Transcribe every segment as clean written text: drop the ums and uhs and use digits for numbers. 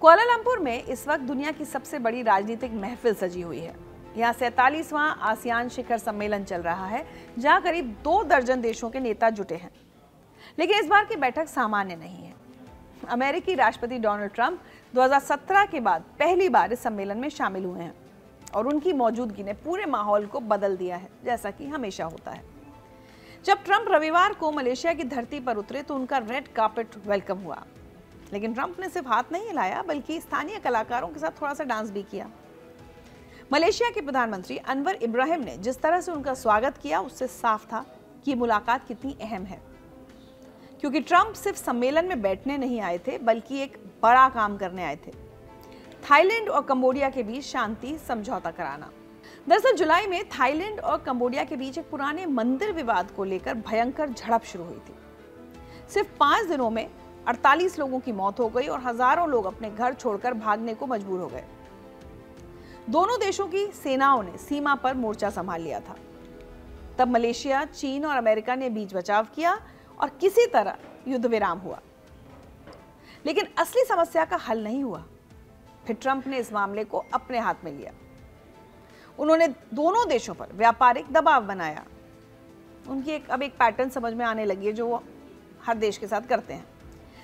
Kuala Lumpur में इस वक्त दुनिया की सबसे बड़ी राजनीतिक महफिल सजी हुई है। यहाँ 47वां आसियान शिखर सम्मेलन चल रहा है, जहां करीब 2 दर्जन देशों के नेता जुटे हैं। लेकिन इस बार की बैठक सामान्य नहीं है। अमेरिकी राष्ट्रपति डोनाल्ड ट्रंप 2017 के बाद पहली बार इस सम्मेलन में शामिल हुए हैं और उनकी मौजूदगी ने पूरे माहौल को बदल दिया है, जैसा कि हमेशा होता है। जब ट्रंप रविवार को मलेशिया की धरती पर उतरे तो उनका रेड कार्पेट वेलकम हुआ। लेकिन ट्रंप ने सिर्फ हाथ नहीं हिलाया, बल्कि स्थानीय कलाकारों के साथ थोड़ा सा डांस भी किया। मलेशिया के प्रधानमंत्री अनवर इब्राहिम ने जिस तरह से उनका स्वागत किया, उससे साफ था कि मुलाकात कितनी अहम है। क्योंकि ट्रंप सिर्फ सम्मेलन में बैठने नहीं आए थे, बल्कि एक बड़ा काम करने आए थे, थाईलैंड और कंबोडिया के बीच शांति समझौता कराना। दरअसल जुलाई में थाईलैंड और कंबोडिया के बीच एक पुराने मंदिर विवाद को लेकर भयंकर झड़प शुरू हुई थी। सिर्फ 5 दिनों में 48 लोगों की मौत हो गई और हजारों लोग अपने घर छोड़कर भागने को मजबूर हो गए। दोनों देशों की सेनाओं ने सीमा पर मोर्चा संभाल लिया था। तब मलेशिया, चीन और अमेरिका ने बीच बचाव किया और किसी तरह युद्ध विराम हुआ। लेकिन असली समस्या का हल नहीं हुआ। फिर ट्रंप ने इस मामले को अपने हाथ में लिया। उन्होंने दोनों देशों पर व्यापारिक दबाव बनाया। उनकी एक पैटर्न समझ में आने लगी है, जो वो हर देश के साथ करते हैं।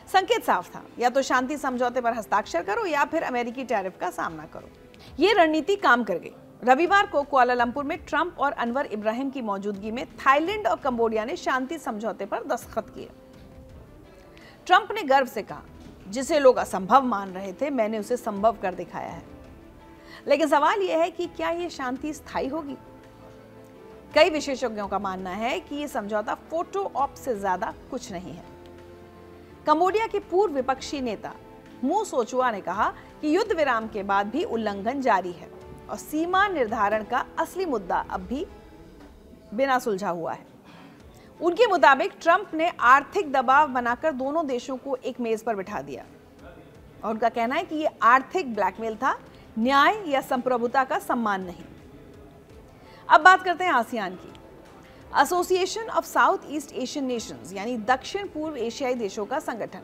संकेत साफ था, या तो शांति समझौते पर हस्ताक्षर करो या फिर अमेरिकी टैरिफ का सामना करो। ये रणनीति काम कर गई। रविवार को कुआलालंपुर में ट्रंप और अनवर इब्राहिम की मौजूदगी में थाईलैंड और कंबोडिया ने शांति समझौते पर दस्तखत किए। ट्रंप ने गर्व से कहा, जिसे लोग असंभव मान रहे थे, मैंने उसे संभव कर दिखाया है। लेकिन सवाल यह है कि क्या यह शांति स्थायी होगी? कई विशेषज्ञों का मानना है कि यह समझौता फोटो ऑप से ज्यादा कुछ नहीं है। कंबोडिया के पूर्व विपक्षी नेता मू सोचुआ ने कहा कि युद्ध विराम के बाद भी उल्लंघन जारी है और सीमा निर्धारण का असली मुद्दा अब भी बिना सुलझा हुआ है। उनके मुताबिक ट्रंप ने आर्थिक दबाव बनाकर दोनों देशों को एक मेज पर बिठा दिया और उनका कहना है कि यह आर्थिक ब्लैकमेल था, न्याय या संप्रभुता का सम्मान नहीं। अब बात करते हैं आसियान की। Association of south east Asian Nations यानी दक्षिण पूर्व एशियाई देशों का संगठन,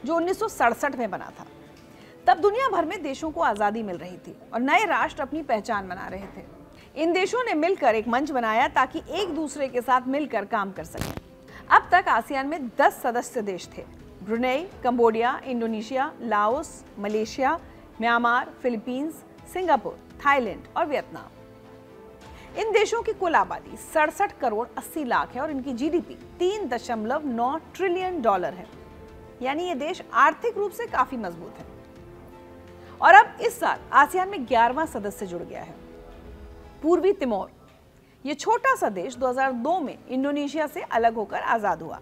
जो 1967 में बना था। तब दुनिया भर में देशों को आजादी मिल रही थी और नए राष्ट्र अपनी पहचान बना रहे थे। इन देशों ने मिलकर एक मंच बनाया ताकि एक दूसरे के साथ मिलकर काम कर सकें। अब तक आसियान में 10 सदस्य देश थे: Brunei, Cambodia, Indonesia, Laos, Malaysia, Myanmar, Philippines, Singapore, Thailand और वियतनाम। इन देशों की कुल आबादी 67 करोड़ 80 लाख है और इनकी जीडीपी $3.9 ट्रिलियन है। यानी ये देश आर्थिक रूप से काफी मजबूत है। और अब इस साल आसियान में 11वां सदस्य जुड़ गया है, पूर्वी तिमोर। ये छोटा सा देश 2002 में इंडोनेशिया से अलग होकर आजाद हुआ।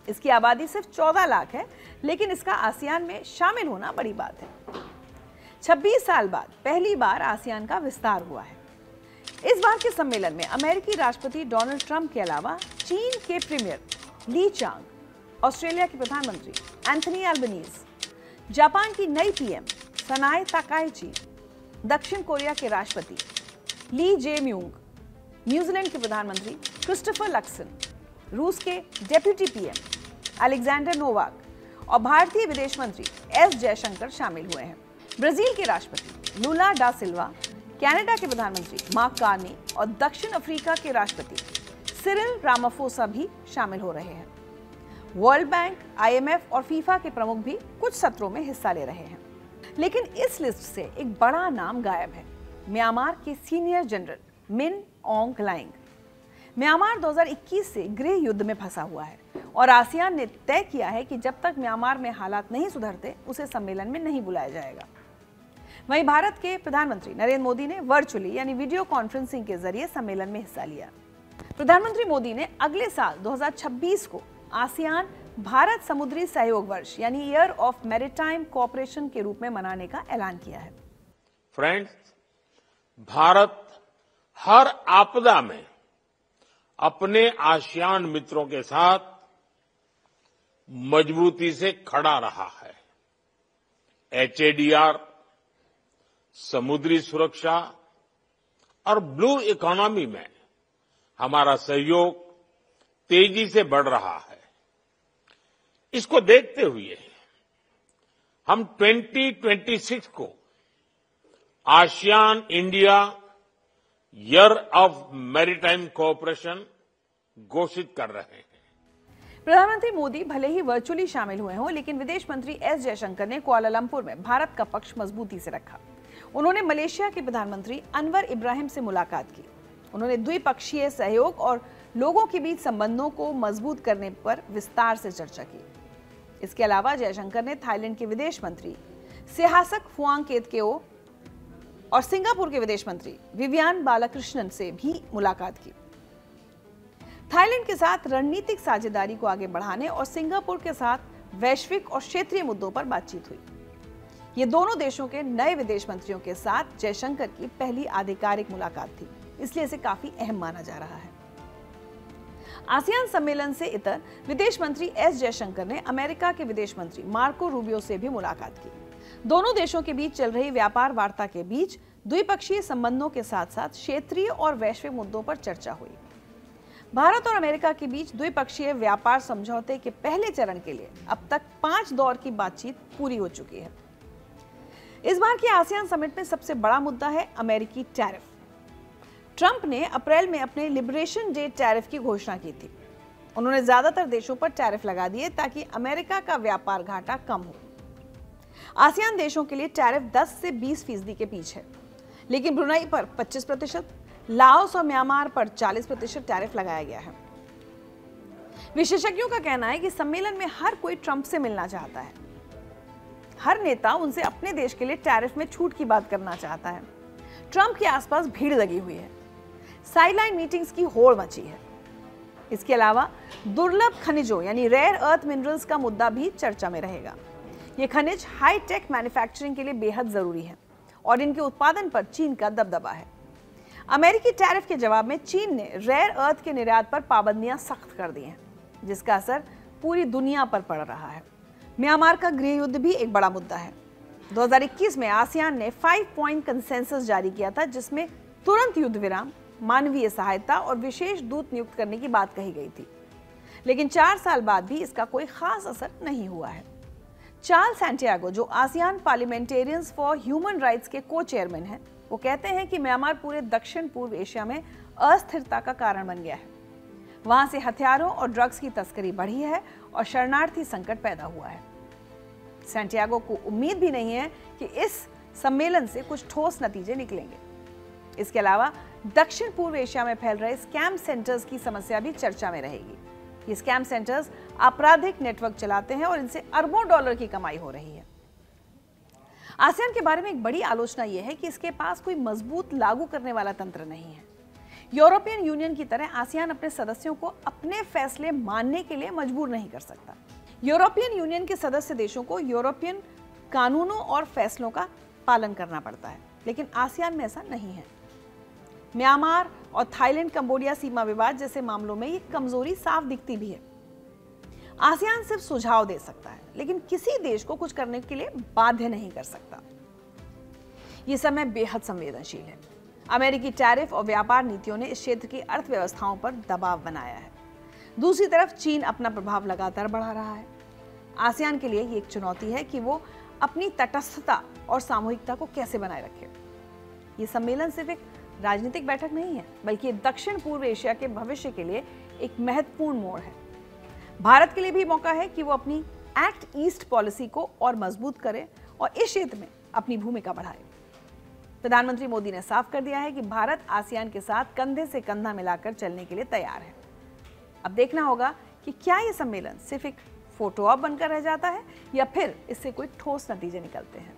इसकी आबादी सिर्फ 14 लाख है, लेकिन इसका आसियान में शामिल होना बड़ी बात है। 26 साल बाद पहली बार आसियान का विस्तार हुआ है। इस बार के सम्मेलन में अमेरिकी राष्ट्रपति डोनाल्ड ट्रंप के अलावा चीन के प्रीमियर ली चांग, ऑस्ट्रेलिया के प्रधानमंत्री एंथनी अल्बनीज, जापान की नई पीएम सनाए ताकाइची, दक्षिण कोरिया के राष्ट्रपति ली जे म्यूंग, न्यूजीलैंड के प्रधानमंत्री क्रिस्टोफर लक्सन, रूस के डेप्यूटी पीएम अलेक्जेंडर नोवाक और भारतीय विदेश मंत्री एस जयशंकर शामिल हुए हैं। ब्राजील के राष्ट्रपति लुला डा सिल्वा, कनाडा के प्रधानमंत्री मार्क कार्नी और दक्षिण अफ्रीका के राष्ट्रपति सिरिल रामाफोसा भी शामिल हो रहे हैं। वर्ल्ड बैंक, आईएमएफ और फीफा के प्रमुख भी कुछ सत्रों में हिस्सा ले रहे हैं। लेकिन इस लिस्ट से एक बड़ा नाम गायब है, म्यांमार के senior general Min ऑन्ग lying. Myanmar 2021 से गृह युद्ध में फंसा हुआ है और आसियान ने तय किया है कि जब तक म्यांमार में हालात नहीं सुधरते, उसे सम्मेलन में नहीं बुलाया जाएगा। वहीं भारत के प्रधानमंत्री नरेंद्र मोदी ने वर्चुअली यानी वीडियो कॉन्फ्रेंसिंग के जरिए सम्मेलन में हिस्सा लिया। प्रधानमंत्री मोदी ने अगले साल 2026 को आसियान भारत समुद्री सहयोग वर्ष यानी ईयर ऑफ मैरीटाइम कोऑपरेशन के रूप में मनाने का ऐलान किया है। फ्रेंड्स, भारत हर आपदा में अपने आसियान मित्रों के साथ मजबूती से खड़ा रहा है। एचएडीआर, समुद्री सुरक्षा और ब्लू इकोनॉमी में हमारा सहयोग तेजी से बढ़ रहा है। इसको देखते हुए हम 2026 को ASEAN India year of maritime cooperation घोषित कर रहे हैं। प्रधानमंत्री मोदी भले ही वर्चुअली शामिल हुए हों, लेकिन विदेश मंत्री एस जयशंकर ने कुआलालंपुर में भारत का पक्ष मजबूती से रखा। उन्होंने मलेशिया के प्रधानमंत्री अनवर इब्राहिम से मुलाकात की। उन्होंने द्विपक्षीय सहयोग और लोगों के बीच संबंधों को मजबूत करने पर विस्तार से चर्चा की। इसके अलावा जयशंकर ने थाईलैंड के विदेश मंत्री सिहासक फुआंगकेतकेओ और सिंगापुर के विदेश मंत्री विवियान बालाकृष्णन से भी मुलाकात की। थाईलैंड के साथ रणनीतिक साझेदारी को आगे बढ़ाने और सिंगापुर के साथ वैश्विक और क्षेत्रीय मुद्दों पर बातचीत हुई। ये दोनों देशों के नए विदेश मंत्रियों के साथ जयशंकर की पहली आधिकारिक मुलाकात थी, इसलिए इसे काफी अहम माना जा रहा है। आसियान सम्मेलन से इतर विदेश मंत्री एस जयशंकर ने अमेरिका के विदेश मंत्री मार्को रूबियो से भी मुलाकात की। दोनों देशों के बीच चल रही व्यापार वार्ता के बीच द्विपक्षीय संबंधों के साथ साथ क्षेत्रीय और वैश्विक मुद्दों पर चर्चा हुई। भारत और अमेरिका के बीच द्विपक्षीय व्यापार समझौते के पहले चरण के लिए अब तक 5 दौर की बातचीत पूरी हो चुकी है। इस बार की आसियान समिट में सबसे बड़ा मुद्दा है अमेरिकी टैरिफ। ट्रंप ने अप्रैल में अपने लिबरेशन डे टैरिफ की घोषणा की थी। उन्होंने ज्यादातर देशों पर टैरिफ लगा दिए ताकि अमेरिका का व्यापार घाटा कम हो। आसियान देशों के लिए टैरिफ 10 से 20% के बीच है, लेकिन ब्रुनाई पर 25%, लाओस और म्यांमार पर 40% टैरिफ लगाया गया है। विशेषज्ञों का कहना है कि सम्मेलन में हर कोई ट्रंप से मिलना चाहता है। हर नेता उनसे अपने देश के लिए टैरिफ में छूट की बात करना चाहता है। ट्रंप के आसपास भीड़ लगी हुई है। साइडलाइन मीटिंग्स की होड़ मची है। इसके अलावा दुर्लभ खनिजों यानी रेयर अर्थ मिनरल्स का मुद्दा भी चर्चा में रहेगा। ये खनिज हाई टेक मैन्युफैक्चरिंग के लिए बेहद जरूरी है और इनके उत्पादन पर चीन का दबदबा है। अमेरिकी टैरिफ के जवाब में चीन ने रेयर अर्थ के निर्यात पर पाबंदियां सख्त कर दी हैं, जिसका असर पूरी दुनिया पर पड़ रहा है। म्यांमार का गृह युद्ध भी एक बड़ा मुद्दा है। 2021 में आसियान ने 5 पॉइंट कंसेंसस जारी किया था, जिसमें तुरंत युद्ध विराम, मानवीय सहायता और विशेष दूत नियुक्त करने की बात कही गई थी। लेकिन 4 साल बाद भी इसका कोई खास असर नहीं हुआ है। चार्ल्स सैंटियागो, जो ASEAN parliamentarians for human rights के को चेयरमैन हैं, वो कहते हैं कि म्यांमार पूरे दक्षिण पूर्व एशिया में अस्थिरता का कारण बन गया है। वहां से हथियारों और ड्रग्स की तस्करी बढ़ी है और शरणार्थी संकट पैदा हुआ है। सैंटियागो को उम्मीद भी नहीं है कि इस सम्मेलन से कुछ ठोस नतीजे निकलेंगे। इसके अलावा दक्षिण पूर्व एशिया में फैल रहे स्कैम सेंटर्स की समस्या भी चर्चा में रहेगी। ये स्कैम सेंटर्स आपराधिक नेटवर्क चलाते हैं और इनसे अरबों डॉलर की कमाई हो रही है। आसियान के बारे में एक बड़ी आलोचना यह है कि इसके पास कोई मजबूत लागू करने वाला तंत्र नहीं है। यूरोपियन यूनियन की तरह आसियान अपने सदस्यों को अपने फैसले मानने के लिए मजबूर नहीं कर सकता। यूरोपियन यूनियन के सदस्य देशों को यूरोपियन कानूनों और फैसलों का पालन करना पड़ता है, लेकिन आसियान में ऐसा नहीं है। म्यांमार और थाईलैंड कंबोडिया सीमा विवाद जैसे मामलों में ये कमजोरी साफ दिखती भी है। आसियान सिर्फ सुझाव दे सकता है, लेकिन किसी देश को कुछ करने के लिए बाध्य नहीं कर सकता। ये समय बेहद संवेदनशील है। अमेरिकी टैरिफ और व्यापार नीतियों ने इस क्षेत्र की अर्थव्यवस्थाओं पर दबाव बनाया है। दूसरी तरफ चीन अपना प्रभाव लगातार बढ़ा रहा है। आसियान के लिए ये एक चुनौती है कि वो अपनी तटस्थता और सामूहिकता को कैसे बनाए रखे। ये सम्मेलन सिर्फ एक राजनीतिक बैठक नहीं है, बल्कि ये दक्षिण पूर्व एशिया के भविष्य के लिए एक महत्वपूर्ण मोड़ है। भारत के लिए भी मौका है कि वो अपनी एक्ट ईस्ट पॉलिसी को और मजबूत करे और इस क्षेत्र में अपनी भूमिका बढ़ाए। प्रधानमंत्री मोदी ने साफ कर दिया है कि भारत आसियान के साथ कंधे से कंधा मिलाकर चलने के लिए तैयार है। अब देखना होगा कि क्या ये सम्मेलन सिर्फ एक फोटो ऑप बनकर रह जाता है या फिर इससे कोई ठोस नतीजे निकलते हैं।